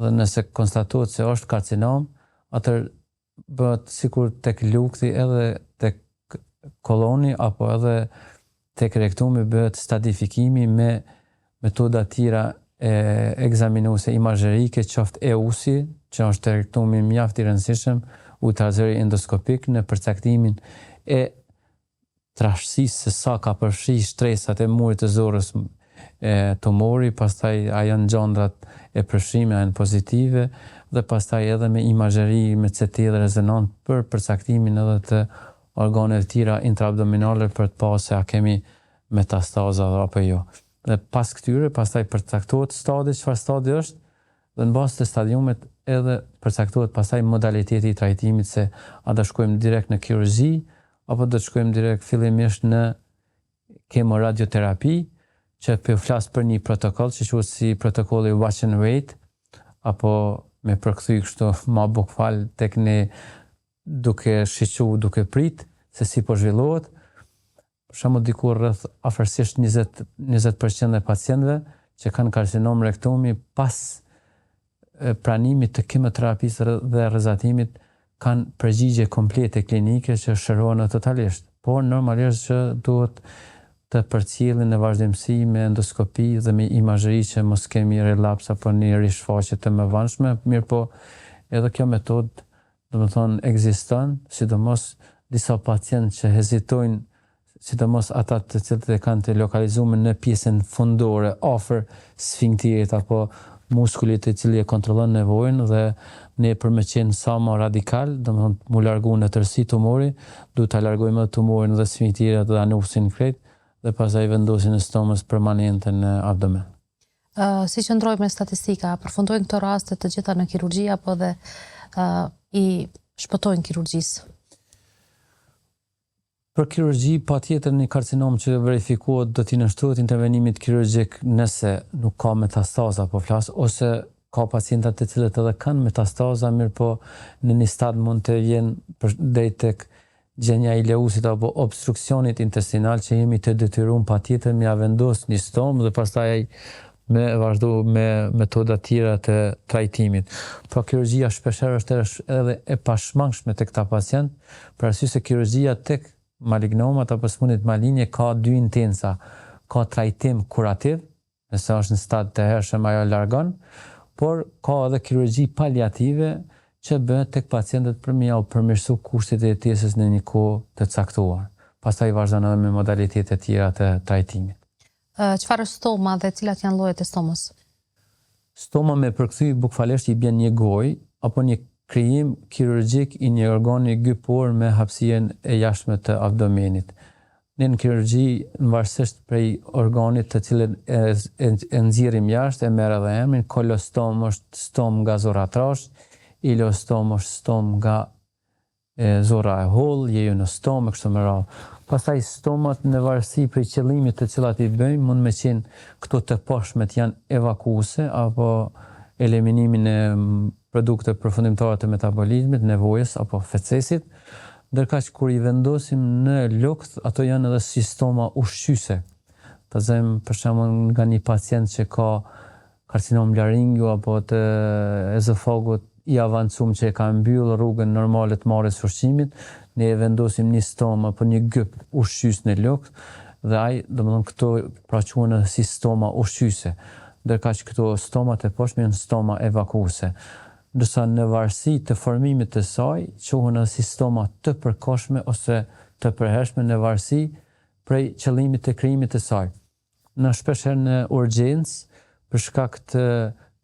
dhe nëse konstatohet se është karcinom, atër bëhet sikur tek lukthi edhe tek koloni apo edhe tek rektumi bëhet stadifikimi me metoda tjera ekzaminuese imazherike, qoftë EUSI, që është rektumi mjaft I rëndësishëm, ultrazëri endoskopik në përcaktimin e trashësisë se sa ka përfshi shtresat e murit të zorrës tumori, pastaj a janë gjandrat e përfshime, a janë pozitive, dhe pastaj edhe me imazheri, me CT dhe rezonant për përcaktimin edhe të organeve tjera intraabdominale për të pasur se a kemi metastaza apo jo. Dhe pas këtyre, pastaj përcaktohet stadi, çfarë stadi është, dhe në bazë të stadiumet edhe përcaktohet pastaj modaliteti I trajtimit se a do shkojmë direkt në kirurgji apo do të shkojmë direkt fillimisht në kemoradioterapi, që po flas për një protokoll që quhet si protokolli watch and wait, apo me përkthy kështu ma bukfal tek ne duke shiqu, duke prit se si po zhvillohet. Për shembull diku rreth afërsisht 20% e pacientëve që kanë karcinom rektumi pas pranimit të kemoterapisë dhe rrezatimit kanë përgjigje komplete klinike që shërohen totalisht. Por normalisht që duhet të përcjellin në vazhdimsi me endoskopi dhe me imazheri që mos kemi relaps apo një rishfaqje të mëvonshme, mirë po edhe kjo metodë domethënë ekziston, sidomos disa pacientë që hezitojnë, sidomos ata të cilët e kanë të lokalizuar në pjesën fundore afër sfinkterit apo muskulit I cili e kontrollon nevojën dhe ne për me qenë sa më radikal, domethënë mu largu në tërësi tumori, duhet ta largojmë edhe tumorin dhe sfinkterin dhe anusin krejt dhe pastaj vendosin në stomës permanente në abdomen. Si qëndrojmë me statistika, përfundojnë këto raste të gjitha në kirurgji apo dhe I shpëtojnë kirurgjisë? Për kirurgji, patjetër një karcinom që verifikohet do t'i nështrohet intervenimit kirurgjik nëse nuk ka metastaza po flas, ose ka pacientat të cilët edhe kanë metastaza, mirë po në një stad mund të vjenë deri tek gjenja I leusit apo obstruksionit intestinal që jemi të detyruar patjetër me ia vendos një stomë dhe pastaj me vazhdu me metoda tjera të trajtimit. Pra kirurgjia shpeshherë është edhe e pashmangshme tek ta pacient, për arsye se kirurgjia tek malignomat apo smundjet maligne ka dy intensa, ka trajtim kurativ, nëse është në stad të hershëm ajo largon, por ka edhe kirurgji paliative që bëhet tek pacientët për me përmirësu kushtet e jetesës në një kohë të caktuar. Pastaj vazhdon edhe me modalitete tjera të trajtimit. Çfarë është stoma dhe cilat janë llojet e stomës? Stoma me përkthy bukfalesht I bën një gojë apo një krijim kirurgjik I një organi gypor me hapësirën e jashtme të abdomenit. Në kirurgji, varësisht prej organit të cilën e nxjerrim jashtë, e merr edhe emrin, kolostom është stom nga zora trash, ilostom është stom nga zora e hollë, jejunostom e kështu me radhë. Pastaj stomat në varësi prej qëllimit të cilat I bëjmë, mund me qenë këto të poshmet janë evakuese apo eliminimin e produkte përfundimtare të metabolizmit, nevojës apo fecesit, ndërkaq kur I vendosim në lukth, ato janë edhe si stoma ushqyese. Të them për shembull nga një pacient që ka karcinom laringu apo të ezofagut I avancuar që e ka mbyll rrugën normale të marrjes së ushqimit, ne e vendosim një stomë apo një gyp ushqyes në lukth dhe ai, domethënë këto pra quhen si stoma ushqyese. Ndërkaq këto stomat e poshtme janë stoma evakuese. ndërsa në varësi të formimit të saj, quhen edhe si stoma të përkohshme ose të përhershme në varësi prej qëllimit të krijimit të saj. Në shpeshherë në urgjencë, për shkak të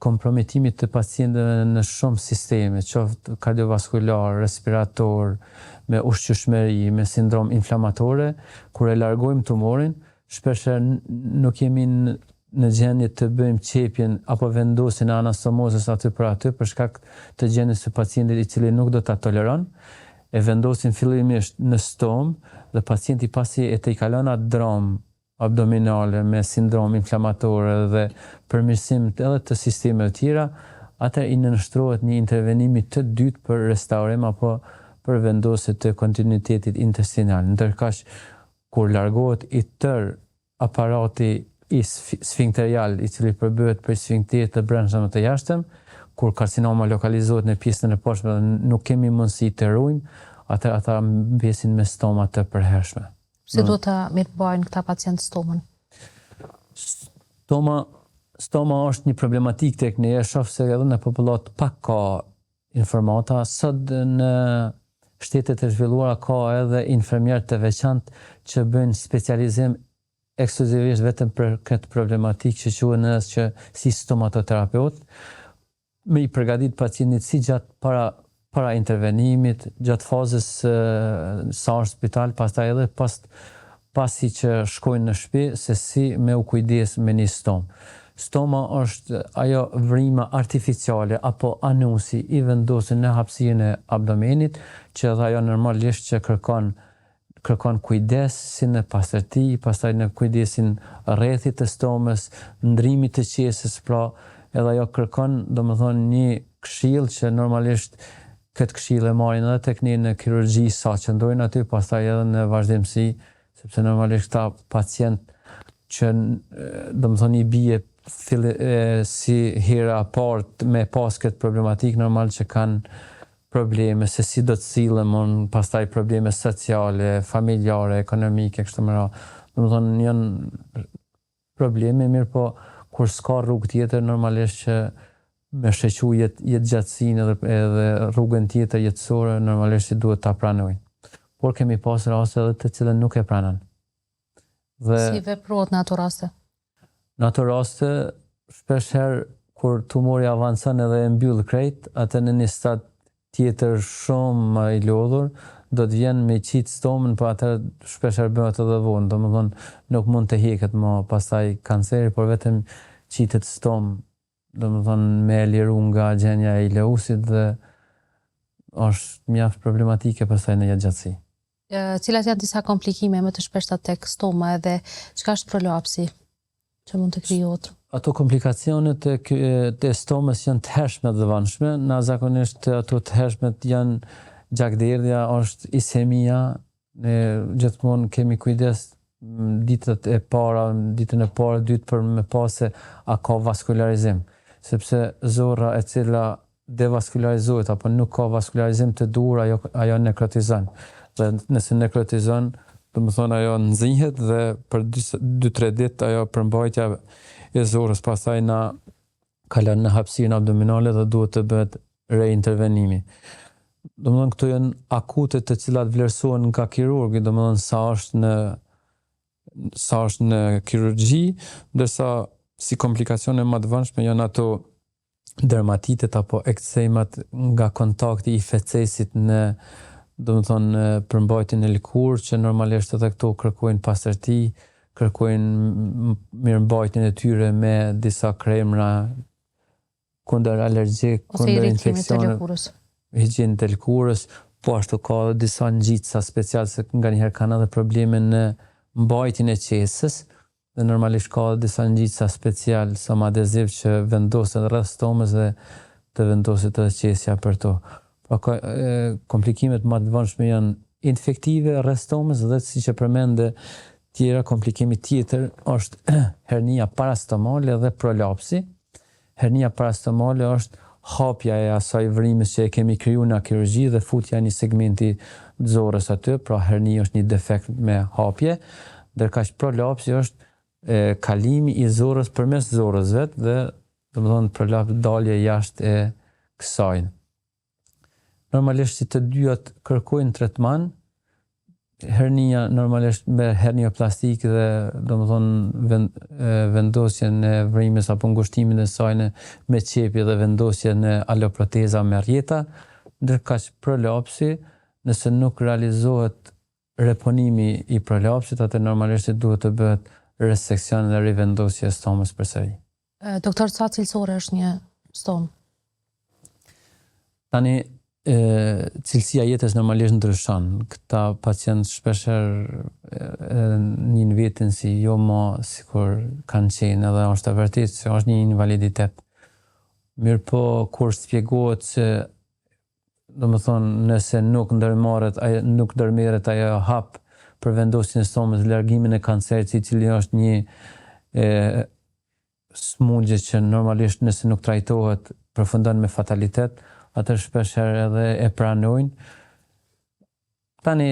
kompromitimit të pacientëve në shumë sisteme, qoftë kardiovaskular, respirator, me ushqyeshmëri, me sindrom inflamatore, kur e largojmë tumorin, shpeshherë nuk jemi në gjendje të bëjmë qepjen apo vendosin e anastomozës aty për shkak të gjendjes së pacientit i cili nuk do ta toleron, e vendosin fillimisht në stomë dhe pacienti pasi e të i kalon atë drom abdominale me sindrom inflamatore dhe përmirësim edhe të sistemeve tjera, atëherë i nënshtrohet një intervenimi të dytë për restaurim apo për vendosje të kontinuitetit intestinal. Ndërkaq kur largohet i tërë aparati i sfinkterial, i cili përbëhet prej sfinkterit të brendshëm të jashtëm, kur karcinoma lokalizohet në pjesën e poshtme dhe nuk kemi mundësi të ruajmë, atëherë ata mbesin me stoma të përhershme. Si do të mirëbajnë këta pacientë stomën? Stoma është një problematik tek ne, shoh se edhe në popullat pak ka informata. Sot në shtetet e zhvilluara ka edhe infermierë të veçantë që bëjnë specializim ekskluzivisht vetëm për këtë problematikë që quhen që si stomatoterapeut, me i përgatit pacientit si gjatë para intervenimit, gjatë fazës sa është spital, pastaj edhe pasi që shkojnë në shtëpi, se si me u kujdes me një stomë. Stoma është ajo vrima artificiale apo anusi i vendosur në hapësirën e abdomenit, që edhe ajo normalisht që kërkon kujdes si në pastërti, pastaj në kujdesin rrethit të stomës, ndrimit të qesës, pra edhe ajo kërkon, domethënë, një këshill që normalisht këtë këshill e marrin edhe tek ne në kirurgji sa që ndojnë aty, pastaj edhe në vazhdimsi, sepse normalisht ta pacient që domethënë i bie si hera apart me pas këtë problematik, normal që kanë probleme se si do të sillen, pastaj probleme sociale, familjare, ekonomike, kështu me radhë. Domethënë janë probleme, mirë po kur s'ka rrugë tjetër, normalisht që me shequ jetë gjatësinë edhe rrugën tjetër jetësore, normalisht që duhet ta pranojnë. Por kemi pas raste edhe të cilën nuk e pranojnë. Si veprohet në ato raste? Në ato raste, shpeshherë kur tumori avancon edhe e mbyll krejt, atë në një stad tjetër shumë më i lodhur, do të vjen me qitë stomën, po atë shpeshherë bëhet edhe vonë, domethënë nuk mund të hiqet më pastaj kanceri, por vetëm qitet stomë, domethënë me liru nga gjendja e ileusit dhe është mjaft problematike pastaj në jetëgjatësi. Cilat janë disa komplikime më të shpeshta tek stoma edhe çka është prolapsi që mund të krijohet? Ato komplikacionet e stomës janë të hershme dhe vanshme, na zakonisht ato të hershmet janë gjakderdhja, është isemia, ne gjithmonë kemi kujdes ditën e parë, dytë për me pasë a ka vaskularizim, sepse zorra e cila devaskularizohet apo nuk ka vaskularizim të duhur, ajo nekrotizon. Dhe nëse nekrotizon, domethënë ajo nxihet dhe për 2-3 ditë ajo përmbajtja e zorrës pastaj na kalon në hapësirën abdominale dhe duhet të bëhet reintervenimi. Domethënë këto janë akute të cilat vlerësohen nga kirurgi, domethënë sa është në kirurgji, ndërsa si komplikacione më të vështirë janë ato dermatitet apo eksemat nga kontakti i fecesit në domethënë përmbajtjen e lëkurë, që normalisht edhe këto kërkojnë pastërti, kërkojnë mirëmbajtjen e tyre me disa kremra kundër alergjik, kundër infeksioneve, higjinë të lëkurës, po ashtu ka edhe disa ngjitsa speciale se nganjëherë kanë edhe probleme në mbajtjen e qesës, dhe normalisht ka edhe disa ngjitsa special som adeziv që vendosen rreth stomës dhe të vendoset edhe qesja për to. Pra komplikimet më të vonshme janë infektive rreth stomës dhe siç e përmendë tjera, komplikimi tjetër është hernia parastomale dhe prolapsi. Hernia parastomale është hapja e asaj vrimës që e kemi kriju në kirurgji dhe futja një segmenti zorrës aty, pra hernia është një defekt me hapje, ndërkaq prolapsi është kalimi i zorrës përmes zorrës vet dhe domethënë prolaps dalje jashtë e kësaj. Normalisht si të dyat kërkojnë tretman, hernia normalisht me hernioplastik dhe domethënë vendosjen e vrimës apo ngushtimin e saj me qepje dhe vendosjen e aloproteza me rjeta, ndërkaq prolapsi, nëse nuk realizohet reponimi i prolapsit, atë normalisht duhet të bëhet reseksion dhe rivendosje e stomës përsëri. Doktor, sa cilësore është një stomë? Tani cilësia jetës normalisht ndryshon. Këta pacientë shpeshherë njën vetin si jo më sikur kanë qenë, edhe është e vërtetë se është një invaliditet. Mirë po kur shpjegohet se domethënë nëse nuk ndërmerret ajo hap për vendosjen e stomës, largimin e kancerit, i cili është një smundje që normalisht nëse nuk trajtohet përfundon me fatalitet, atë shpeshherë edhe e pranojnë. Tani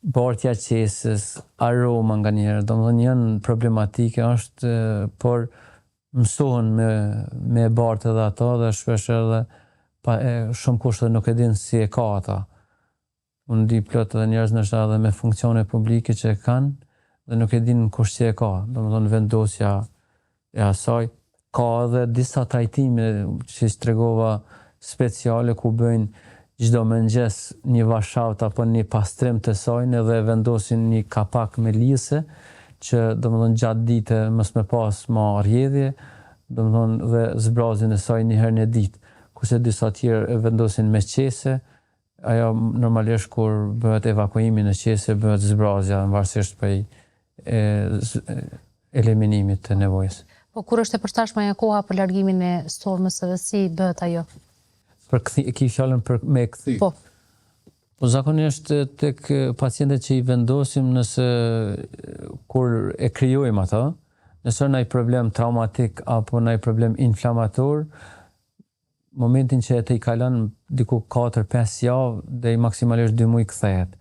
bartja qesës, aroma nganjëherë, domethënë janë problematike është, por mësohen me bartë edhe ato dhe shpeshherë edhe shumë kushte nuk e dinë si e ka ata. Unë di plot edhe njerëz nështë edhe me funksione publike që e kanë dhe nuk e dinë kush që e ka. Domethënë vendosja e asaj. Ka edhe disa trajtime që tregova speciale ku bëjnë çdo mëngjes një washout apo një pastrim të saj dhe vendosin një kapak me lise që domethënë gjatë dite mos me pas më rrjedhje, domethënë dhe zbrazjen e saj një herë në ditë. Kurse disa tjerë vendosin me qese, ajo normalisht kur bëhet evakuimi në qese bëhet zbrazja varësisht prej eliminimit të nevojës. Po kur është e përshtatshme ajo koha për largimin e stomës edhe si bëhet ajo? Ki fjallën për me këthy. Po. Po zakonisht tek pacientët që i vendosim nëse kur e krijojmë ato, nëse ndaj problem traumatik apo ndaj problem inflamator, momentin që e të i kalon diku 4-5 javë dhe i maksimalisht 2 muaj kthehet.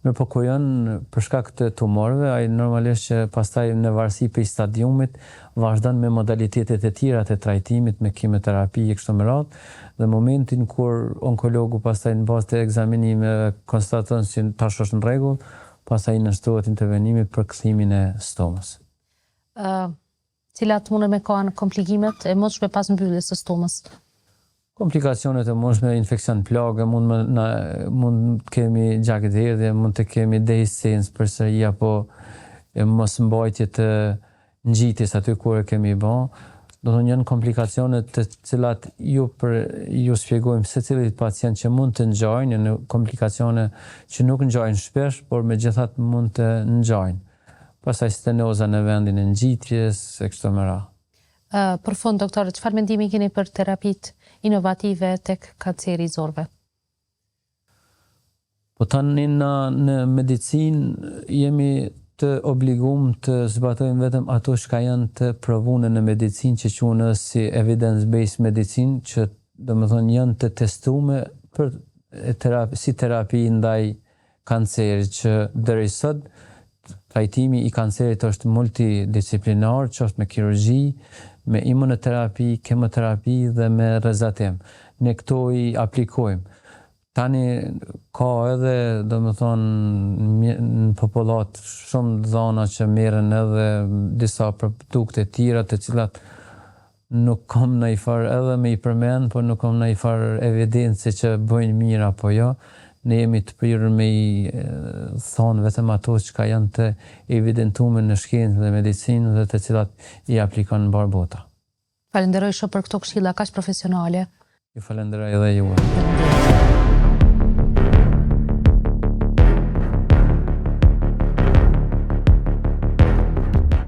Mirë po kur janë për shkak të tumorëve, ai normalisht që pastaj në varësi për stadiumit vazhdon me modalitetet e tjera të trajtimit me kimoterapi e kështu me radhë, dhe momentin kur onkologu pastaj në bazë të ekzaminimeve konstaton se tash është në rregull, pastaj nështrohet intervenimi për kthimin e stomës. Cilat mund me kanë komplikimet e mundshme pas mbylljes së stomës? Komplikacionet e mundshme, infekcion plagë, mund të kemi gjakderdhje, mund të kemi dehiscencë përsëri apo mos mbajtje të ngjitjes aty kur e kemi bën. Do të janë komplikacione të cilat ju shpjegojmë secilit pacient që mund të ngjajnë, në komplikacione që nuk ngjajnë shpesh, por megjithatë mund të ngjajnë. Pastaj stenoza në vendin e ngjitjes, e kështu me radhë. Për fund, doktor, çfarë mendimi keni për terapitë inovative tek kanceri i zorëve? Po tani në medicinë jemi të obliguar të zbatojmë vetëm ato që janë të provuara në medicinë që quhen si evidence-based medicine, që domethënë janë të testuar për si terapi ndaj kancerit, që deri sot trajtimi i kancerit është multidisciplinar, qoftë me kirurgji, me imunoterapi, kemoterapi dhe me rezatim. Ne këto i aplikojmë. Tani ka edhe, domethënë, në popullat shumë dhona që merren edhe disa produkte tjera të cilat nuk kam ndonjë farë edhe me i përmend, por nuk kam ndonjë farë evidencë që bëjnë mirë apo jo. Ne jemi të prirur me i thonë vetëm ato që janë të evidentuar në shkencë dhe medicinë dhe të cilat i aplikon në barë bota. Falenderoj shumë për këto këshilla kaq profesionale. Ju falenderoj edhe ju.